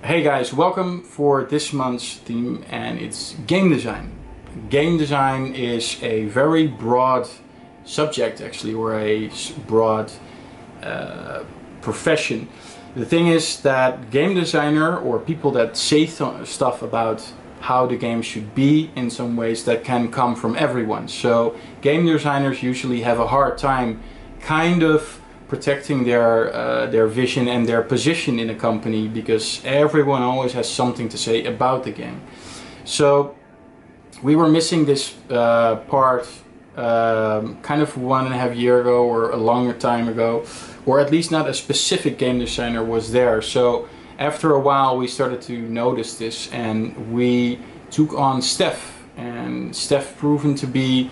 Hey guys, welcome for this month's theme, and it's game design. Game design is a very broad subject actually, or a broad profession. The thing is that game designer, or people that say stuff about how the game should be, in some ways that can come from everyone. So game designers usually have a hard time kind of protecting their vision and their position in a company, because everyone always has something to say about the game. So we were missing this part kind of 1.5 years ago, or a longer time ago, or at least not a specific game designer was there. So after a while we started to notice this, and we took on Steff, and Steff proven to be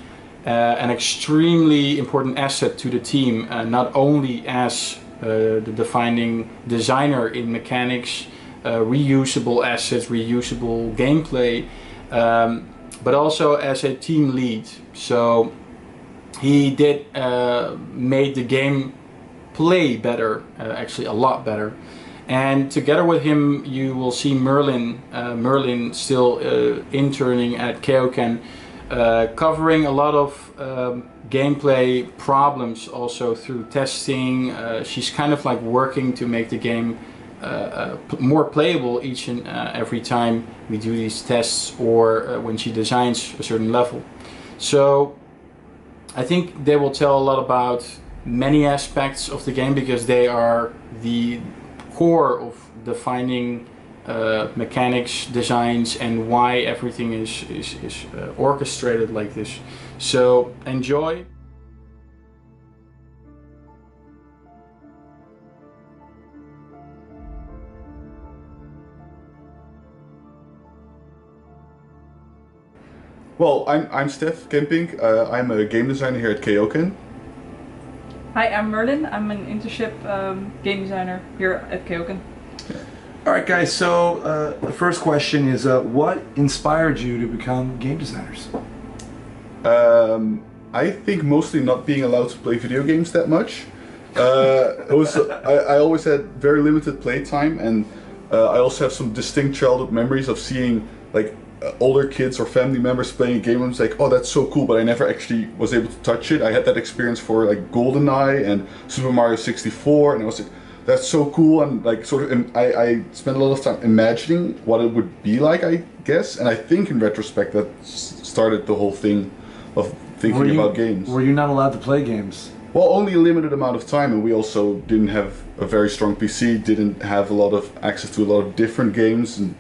an extremely important asset to the team, not only as the defining designer in mechanics, reusable assets, reusable gameplay, but also as a team lead. So he did made the game play better, actually a lot better. And together with him you will see Merlin, Merlin still interning at XOne, covering a lot of gameplay problems also through testing. She's kind of like working to make the game more playable each and every time we do these tests, or when she designs a certain level. So I think they will tell a lot about many aspects of the game, because they are the core of defining mechanics, designs, and why everything is orchestrated like this. So enjoy. Well, I'm Steff, Kempink. I'm a game designer here at XOne. Hi, I'm Merlin. I'm an internship game designer here at XOne. Alright guys, so the first question is what inspired you to become game designers? I think mostly not being allowed to play video games that much. I always had very limited playtime, and I also have some distinct childhood memories of seeing like older kids or family members playing a game, and it's like, oh, that's so cool, but I never actually was able to touch it. I had that experience for like GoldenEye and Super Mario 64, and I was like, that's so cool, and like sort of, and I spent a lot of time imagining what it would be like, I guess, and I think in retrospect that started the whole thing of thinking about games. Were you not allowed to play games? Well, only a limited amount of time, and we also didn't have a very strong PC, didn't have a lot of access to a lot of different games, and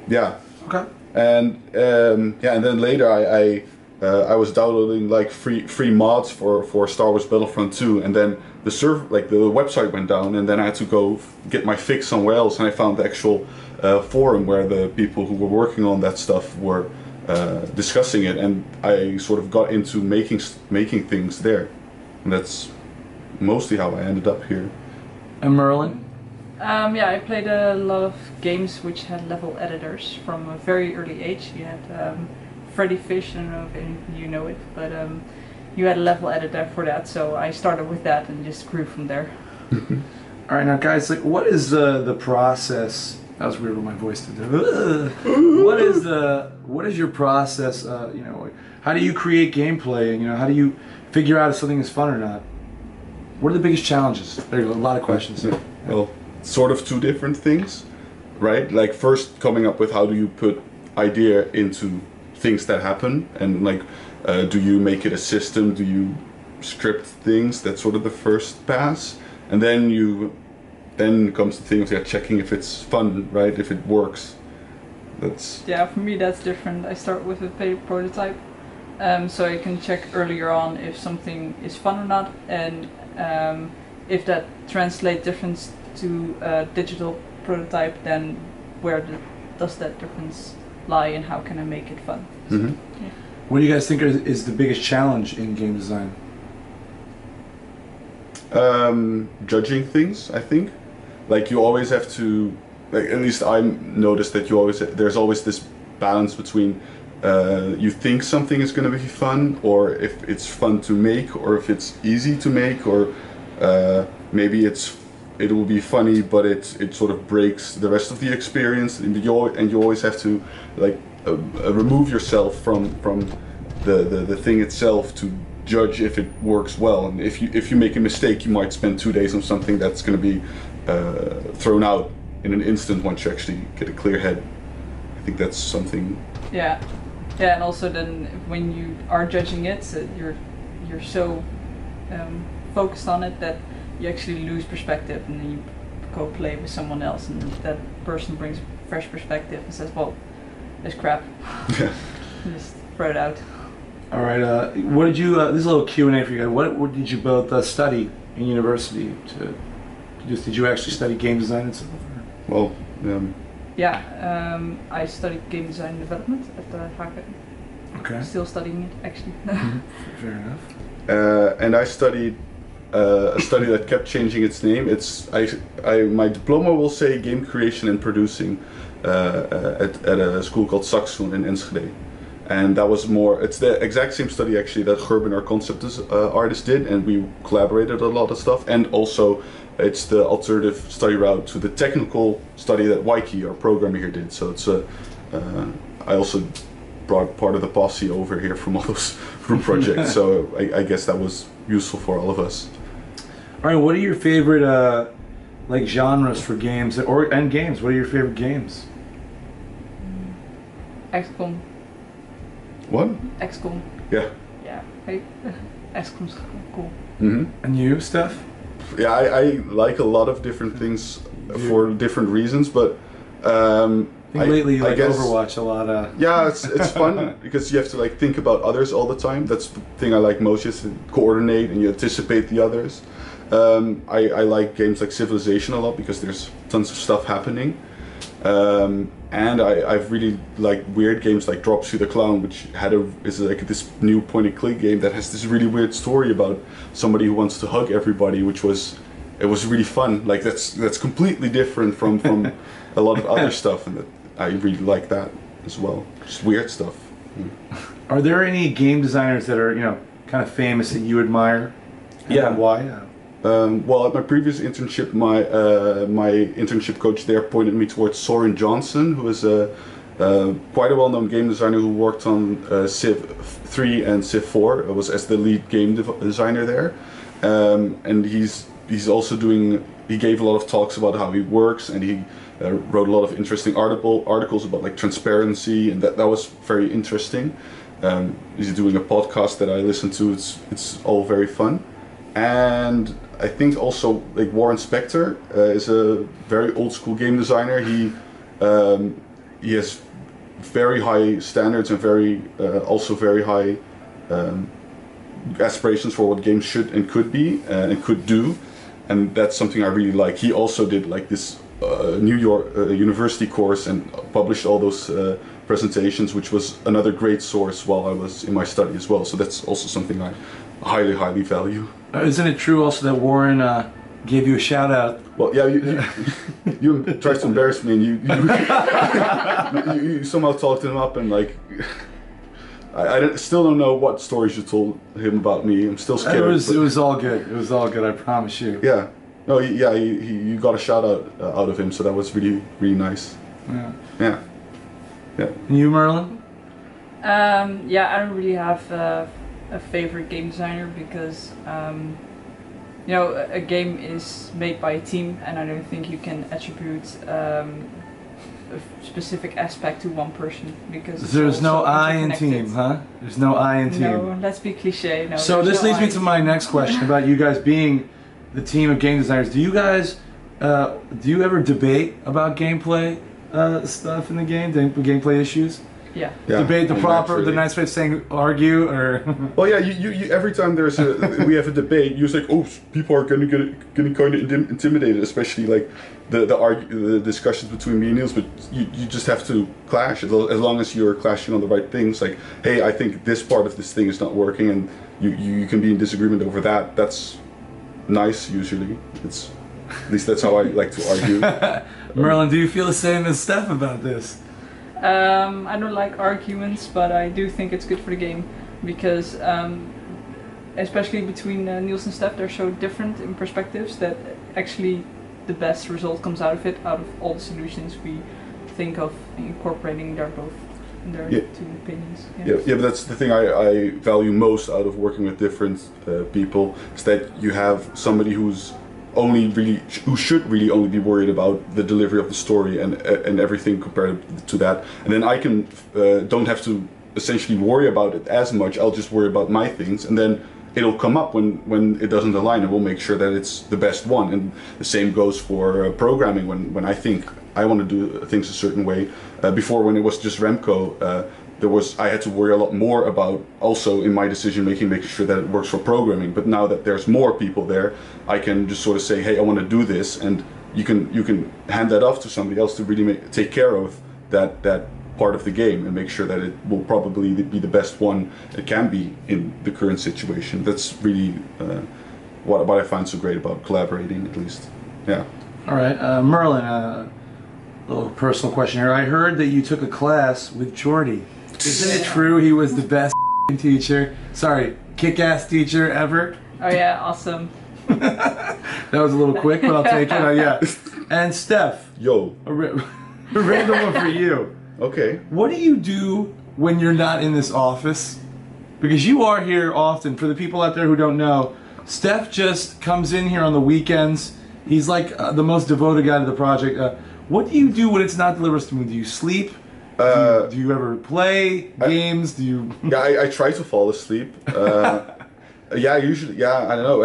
yeah. Okay. And yeah, and then later I was downloading like free mods for Star Wars Battlefront 2, and then the website went down, and then I had to go get my fix somewhere else, and I found the actual forum where the people who were working on that stuff were discussing it, and I sort of got into making things there, and that's mostly how I ended up here. And Merlin? Yeah, I played a lot of games which had level editors from a very early age. You had Freddy Fish, I don't know if you know it, but you had a level editor for that, so I started with that and just grew from there. Alright, now guys, like, what is the process? That was weird with my voice to do. What is your process? You know, how do you create gameplay, and you know, how do you figure out if something is fun or not? What are the biggest challenges? There you go, a lot of questions. Yeah. Well, sort of two different things, right? Like first coming up with how do you put idea into things that happen, and like do you make it a system, do you script things? That's sort of the first pass, and then comes the thing of checking if it's fun, right? If it works. That's Yeah, for me that's different. I start with a paper prototype, so I can check earlier on if something is fun or not, and if that translates difference to a digital prototype, then where does that difference lie, and how can I make it fun? mm-hmm. Yeah. What do you guys think is the biggest challenge in game design? Judging things, I think. Like you always have to, like at least I noticed that there's always this balance between you think something is going to be fun, or if it's fun to make, or if it's easy to make, or maybe it's it will be funny, but it sort of breaks the rest of the experience, and you always have to like remove yourself from the thing itself to judge if it works well. And if you make a mistake, you might spend 2 days on something that's going to be thrown out in an instant once you actually get a clear head. I think that's something. Yeah, yeah, and also then when you are judging it, so you're so focused on it that you actually lose perspective, and then you go play with someone else, and that person brings fresh perspective and says, "Well, it's crap." Yeah. Just throw it out. All right. What did you? This is a little Q&A for you guys. What did you both study in university? Did you actually study game design and stuff? Well. Yeah, I studied game design and development at the Hagen. Okay. Still studying it, actually. Fair enough. And I studied a study that kept changing its name. My diploma will say game creation and producing at a school called XOne in Enschede. And that was more, it's the exact same study actually that Gerben, our concept artist, did, and we collaborated a lot of stuff. And also it's the alternative study route to the technical study that Waiki, our programmer here, did. So it's I also brought part of the posse over here from all those group projects. So I guess that was useful for all of us. All right, what are your favorite like genres for games and games? What are your favorite games? XCOM. What? XCOM. Yeah. Yeah. Hey, XCOM's cool. Mm-hmm. And you, Steff? Yeah, I like a lot of different things for different reasons, but I think lately you like guess, Overwatch a lot. Yeah, it's fun because you have to like think about others all the time. That's the thing I like most, is to coordinate and you anticipate the others. I like games like Civilization a lot because there's tons of stuff happening. And I've really liked weird games like Drops You the Clown, which is like this new point-and-click game that has this really weird story about somebody who wants to hug everybody, it was really fun. Like that's completely different from a lot of other stuff, and that I really like that as well. Just weird stuff. Are there any game designers that are kind of famous that you admire? Yeah. And why? Well, at my previous internship, my internship coach there pointed me towards Soren Johnson, who is quite a well-known game designer who worked on Civ 3 and Civ 4. Was as the lead game designer there, and he's also he gave a lot of talks about how he works, and he wrote a lot of interesting articles about like transparency, and that was very interesting. He's doing a podcast that I listen to. It's all very fun. And I think also like Warren Spector is a very old school game designer. He has very high standards and also very high aspirations for what games should and could be and could do, and that's something I really like. He also did like this New York university course and published all those presentations, which was another great source while I was in my study as well. So that's also something I highly value. Isn't it true also that Warren gave you a shout out? Well, yeah, you tried to embarrass me, and you somehow talked him up, and like I still don't know what stories you told him about me. I'm still scared. It was all good. It was all good. I promise you. Yeah. No. You got a shout out of him, so that was really nice. Yeah. Yeah. Yeah. And you, Merlin? Yeah, I don't really have a favorite game designer because a game is made by a team, and I don't think you can attribute a specific aspect to one person because there's no I in team, huh? There's no I in team. No, let's be cliche. No. So this leads me to my next question about you guys being the team of game designers. Do you guys do you ever debate about gameplay stuff in the game, gameplay issues? Yeah. Debate the nice way of saying argue, or well, yeah. You every time we have a debate, you're like, oh, people are gonna kind of intimidated, especially like the discussions between me and Niels. But you just have to clash as long as you're clashing on the right things. Like, hey, I think this part of this thing is not working, and you can be in disagreement over that. That's nice usually. At least that's how I like to argue. Merlin, do you feel the same as Steff about this? I don't like arguments, but I do think it's good for the game because, especially between Niels and Steff, they're so different in perspectives that actually the best result comes out of it. Out of all the solutions we think of incorporating their two opinions. Yeah, but that's the thing I value most out of working with different people, is that you have somebody who should really only be worried about the delivery of the story and everything compared to that, and then I can don't have to essentially worry about it as much. I'll just worry about my things, and then it'll come up when it doesn't align, and we'll make sure that it's the best one. And the same goes for programming. When I think I want to do things a certain way. Before, when it was just Remco, I had to worry a lot more about also in my decision making sure that it works for programming. But now that there's more people there, I can just sort of say, hey, I want to do this, and you can hand that off to somebody else to really take care of that part of the game and make sure that it will probably be the best one it can be in the current situation. That's really what I find so great about collaborating, at least. Yeah. All right, Merlin. Little personal question here. I heard that you took a class with Jordy. Isn't it true he was the best teacher? Sorry, kick-ass teacher ever? Oh yeah, awesome. That was a little quick, but I'll take it. Yeah. And Steff. Yo. A random one for you. Okay. What do you do when you're not in this office? Because you are here often. For the people out there who don't know, Steff just comes in here on the weekends. He's like the most devoted guy to the project. What do you do when it's not Delivers to Moon? Do you sleep? Do you ever play games? Do you? Yeah, I try to fall asleep. Yeah, usually. Yeah, I don't know.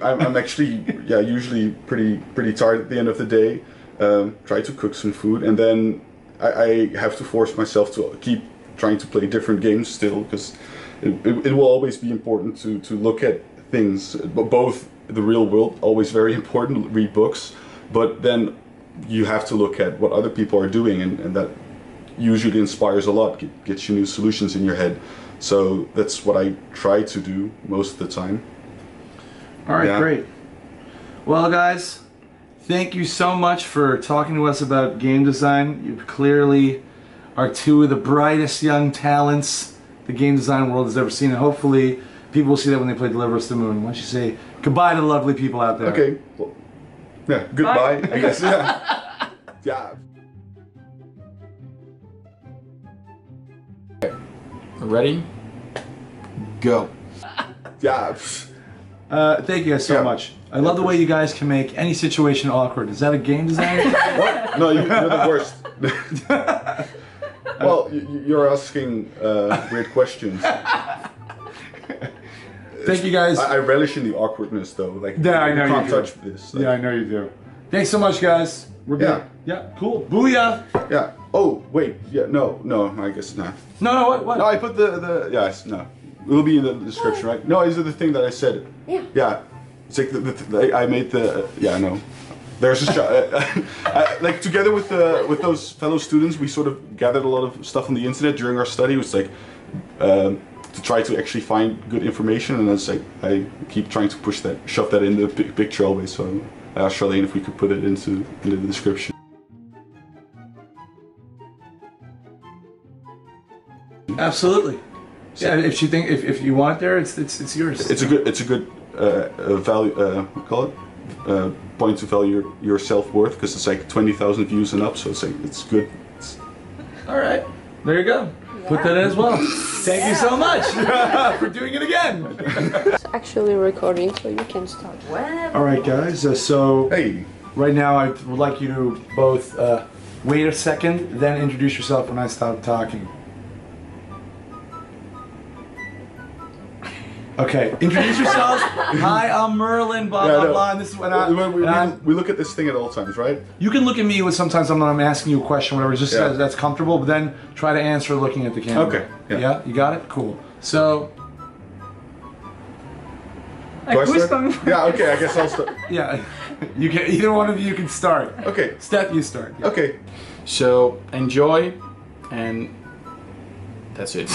I'm actually usually pretty tired at the end of the day. Try to cook some food, and then I have to force myself to keep trying to play different games still, because it will always be important to look at things, both the real world, always very important, read books, but then you have to look at what other people are doing, and that usually inspires a lot, gets you new solutions in your head. So that's what I try to do most of the time. All right, great. Well, guys, thank you so much for talking to us about game design. You clearly are two of the brightest young talents the game design world has ever seen, and hopefully people will see that when they play Deliver Us to the Moon. Why don't you say goodbye to the lovely people out there? Okay. Well, yeah, goodbye, I guess. Yeah. Yeah. Ready? Go. Yeah. Thank you guys so much. I love the way you guys can make any situation awkward. Is that a game designer? What? No, you're the worst. Well, you're asking weird questions. Thank you guys. I relish in the awkwardness, though. Like, yeah, I know you can't you do. touch this. Like, yeah, I know you do. Thanks so much, guys. We're good. Yeah, cool. Booyah. Yeah. Oh, wait. Yeah, no, I guess not. No, what? No, I put the yes, no. It'll be in the description, right? No, is it the thing that I said? Yeah. Yeah. It's like I made the yeah, no. There's a shot. Like together with those fellow students, we sort of gathered a lot of stuff on the internet during our study. It was like to try to actually find good information, and it's like I keep trying to shove that in the picture always. So I asked Charlene if we could put it into the description. Absolutely. Yeah, if you think if you want it there, it's yours. It's a good value. Call it point to value your self-worth, because it's like 20,000 views and up. So it's like it's good. All right, there you go. Yeah. Put that in as well. Thank you so much for doing it again. It's actually recording, so you can start whenever. All right, guys. So hey, right now I would like you to both wait a second, then introduce yourself when I stop talking. Okay, introduce yourselves. Hi, I'm Merlin, blah, blah, blah, and this is what we look at this thing at all times, right? You can look at me when sometimes I'm asking you a question, whatever, just that's comfortable, but then try to answer looking at the camera. Okay. Yeah, you got it? Cool. So... Yeah, okay, I guess I'll start. Yeah, you can, either one of you can start. Okay. Steff, you start. Yeah. Okay. So, enjoy, and that's it.